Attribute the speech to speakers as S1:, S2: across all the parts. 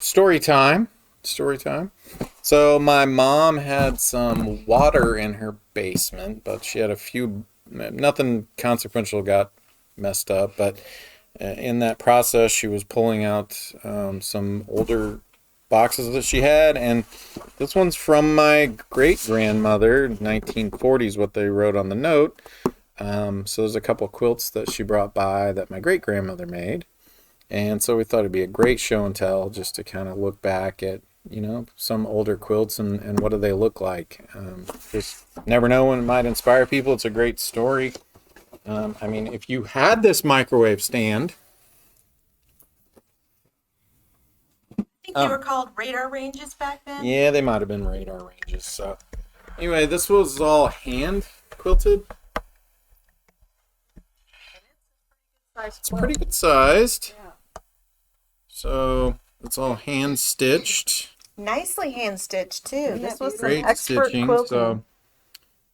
S1: Story time. Story time. So my mom had some water in her basement, but she had a few, nothing consequential got messed up. But in that process, she was pulling out some older boxes that she had, and this one's from my great grandmother, 1940s, what they wrote on the note. So there's a couple quilts that she brought by that my great grandmother made. And so we thought it'd be a great show and tell just to kind of look back at, some older quilts and what do they look like. Just never know when it might inspire people. It's a great story. If you had this microwave stand,
S2: I think they were called radar ranges back then.
S1: yeah, they might have been radar ranges. So anyway, this was all hand quilted. It's pretty good sized.
S3: Yeah.
S1: So it's all hand stitched.
S2: Nicely hand stitched too. This was some
S1: Great
S2: expert
S1: stitching.
S2: quilting.
S1: So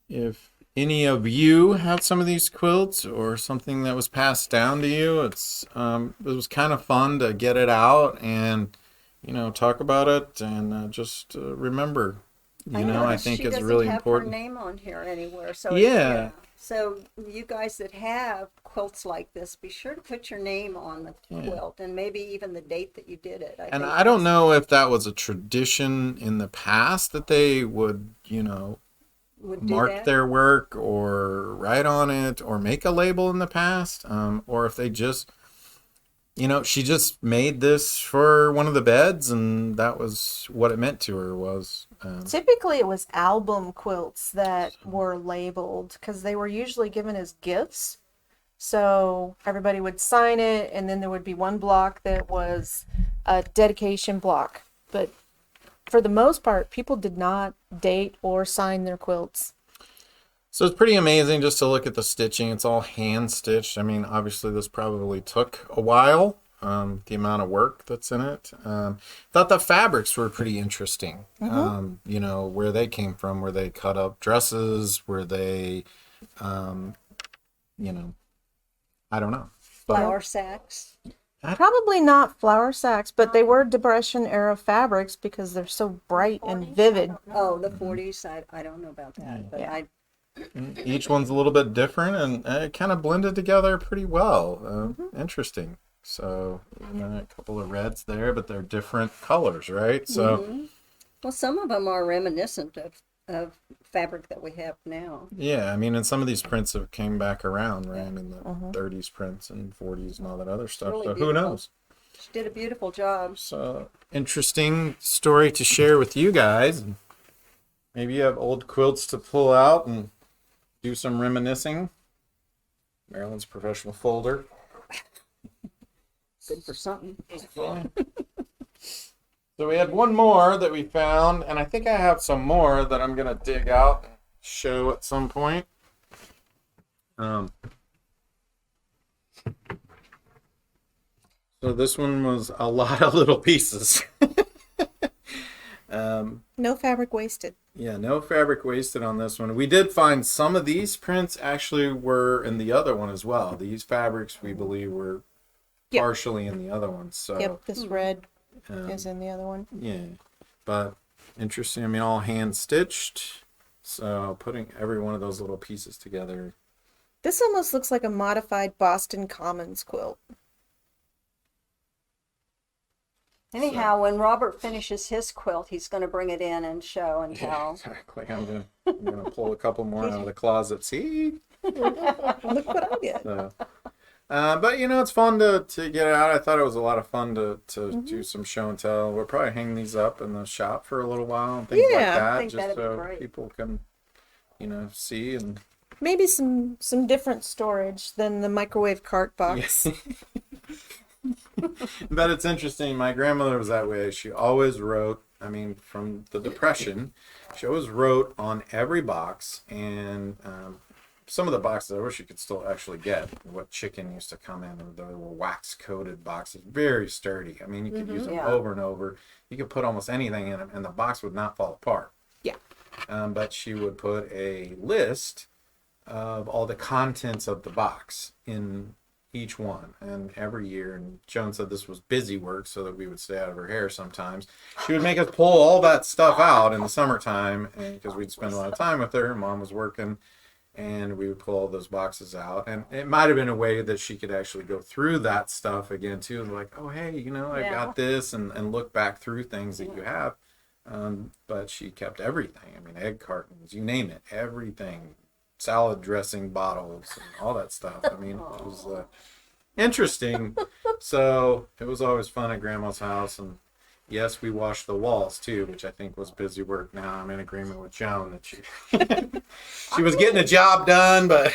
S1: if any of you have some of these quilts or something that was passed down to you, it was kind of fun to get it out and talk about it and just remember. I think it's really important.
S3: She doesn't have her name on here anywhere, so
S1: Yeah.
S3: So you guys that have quilts like this, be sure to put your name on the quilt and maybe even the date that you did it.
S1: And I don't know if that was a tradition in the past that they would, mark their work or write on it or make a label in the past, or if they just, she just made this for one of the beds and that was what it meant to her was.
S2: Typically, it was album quilts that were labeled because they were usually given as gifts. So everybody would sign it, and then there would be one block that was a dedication block. But for the most part, people did not date or sign their quilts.
S1: So it's pretty amazing just to look at the stitching. It's all hand stitched. I mean, obviously this probably took a while. The amount of work that's in it. Thought the fabrics were pretty interesting. Where they came from, where they cut up dresses, where they, I don't know.
S3: Flour sacks.
S2: Probably not flour sacks, but they were Depression era fabrics because they're so bright and vivid.
S3: Oh, the 40s. I don't know about that, but
S2: Yeah.
S1: Each one's a little bit different, and it kind of blended together pretty well. Interesting. So a couple of reds there, but they're different colors, right? So,
S3: well, some of them are reminiscent of fabric that we have now.
S1: yeah, and some of these prints have came back around, right? The 30s prints and 40s and all that other stuff.
S3: Really
S1: So who
S3: beautiful.
S1: knows?
S3: She did a beautiful job.
S1: So interesting story to share with you guys. Maybe you have old quilts to pull out and do some reminiscing. Maryland's professional folder.
S3: Good for something.
S1: So we had one more that we found, and I think I have some more that I'm gonna dig out and show at some point. So this one was a lot of little pieces.
S2: No fabric wasted.
S1: Yeah, no fabric wasted on this one. We did find some of these prints actually were in the other one as well. These fabrics we believe were partially in the other one. So
S2: Yep, this red is in the other one.
S1: yeah, but interesting. All hand stitched. So putting every one of those little pieces together.
S2: This almost looks like a modified Boston Commons quilt.
S3: Anyhow, when Robert finishes his quilt, he's going to bring it in and show and
S1: Yeah,
S3: tell.
S1: exactly. I'm gonna pull a couple more out of the closet. See.
S2: Look what I did.
S1: So, but it's fun to get it out. I thought it was a lot of fun to do some show and tell. We'll probably hang these up in the shop for a little while and things like
S2: Yeah, I
S1: that,
S3: think
S1: just
S3: that'd be
S1: so
S3: great.
S1: people can, see and.
S2: Maybe some different storage than the microwave cart box.
S1: But it's interesting. My grandmother was that way. She always wrote. From the Depression, she always wrote on every box, and some of the boxes I wish you could still actually get. What chicken used to come in, they were wax-coated boxes, very sturdy. You could use them over and over. You could put almost anything in them, and the box would not fall apart.
S2: Yeah.
S1: But she would put a list of all the contents of the box in each one. And every year, and Joan said this was busy work so that we would stay out of her hair sometimes. She would make us pull all that stuff out in the summertime, and because we'd spend a lot of time with her, Mom was working, and we would pull all those boxes out. And it might have been a way that she could actually go through that stuff again too, and like, oh hey, I
S2: Yeah.
S1: got this, and look back through things that you have. But she kept everything. I mean, egg cartons, you name it, everything, salad dressing bottles, and all that stuff. I mean, it was interesting. So it was always fun at Grandma's house, and yes, we washed the walls too, which I think was busy work. Now I'm in agreement with Joan that she was getting a job done, but